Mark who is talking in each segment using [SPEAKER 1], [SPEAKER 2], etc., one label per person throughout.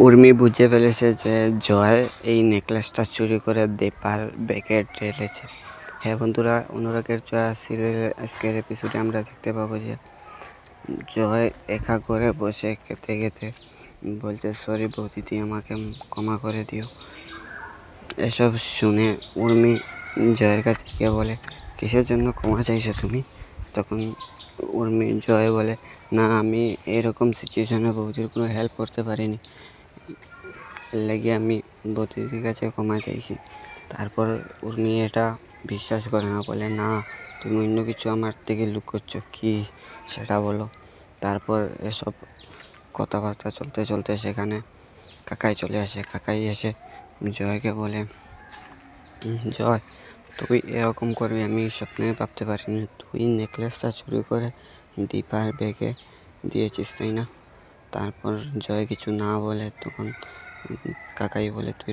[SPEAKER 1] উর্মি বুঝে ফেলেছে যে জয় এই নেকলেসটা চুরি করে দীপার ব্যাগে ঢেলেছে। হ্যাঁ বন্ধুরা, অনুরাগের জয়া সিরিয়ালের আজকের এপিসোডে আমরা দেখতে পাবো যে জয় একা করে বসে খেতে খেতে বলছে, সরি বৌদি, তুই আমাকে ক্ষমা করে দিও। এসব শুনে উর্মি জয়ের কাছে গিয়ে বলে, কিসের জন্য ক্ষমা চাইছো তুমি? তখন উর্মি জয় বলে, না, আমি এরকম সিচুয়েশনে বৌদির কোনো হেল্প করতে পারিনি, লেগে আমি বৌদির কাছে ক্ষমা চাইছি। তারপর উর্মি এটা বিশ্বাস করে না, বলে, না, তুমি অন্য কিছু আমার থেকে লুকোচ্ছ, কি সেটা বলো। তারপর এসব কথাবার্তা চলতে চলতে সেখানে কাকাই চলে আসে। কাকাই এসে জয়কে বলে, জয়, তুই এরকম করবি আমি স্বপ্নে ভাবতে পারিনি। তুই নেকলেসটা চুরি করে দীপার ব্যাগে দিয়েছিস, তাই না? তারপর জয় কিছু না বলে তখন কাকাই বলে, তুই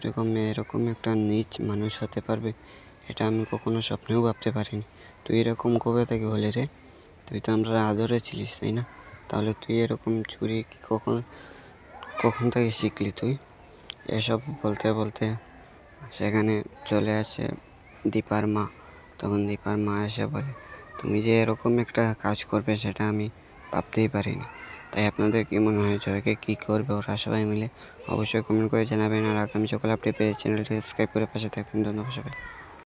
[SPEAKER 1] এরকম একটা নীচ মানুষ হতে পারবে, এটা আমি কখনো স্বপ্নেও ভাবতে পারিনি। তুই এরকম কবে থেকে হলে রে? তুই তো আমরা আদরে ছিলিস, তাই না? তাহলে তুই এরকম চুরি কখন থেকে শিখলি তুই? এসব বলতে বলতে সেখানে চলে আসে দীপার মা। তখন দীপার মা এসে বলে, তুমি যে এরকম একটা কাজ করবে সেটা আমি ভাবতেই পারিনি। তাই আপনাদের কি মনে হয় জয়কে কী করবে ওরা সবাই মিলে? অবশ্যই কমেন্ট করে জানাবেন। আর আগামী সকালে আপনি পেয়ে চ্যানেলটি সাবস্ক্রাইব করে পাশে থাকবেন। ধন্যবাদ সবাই।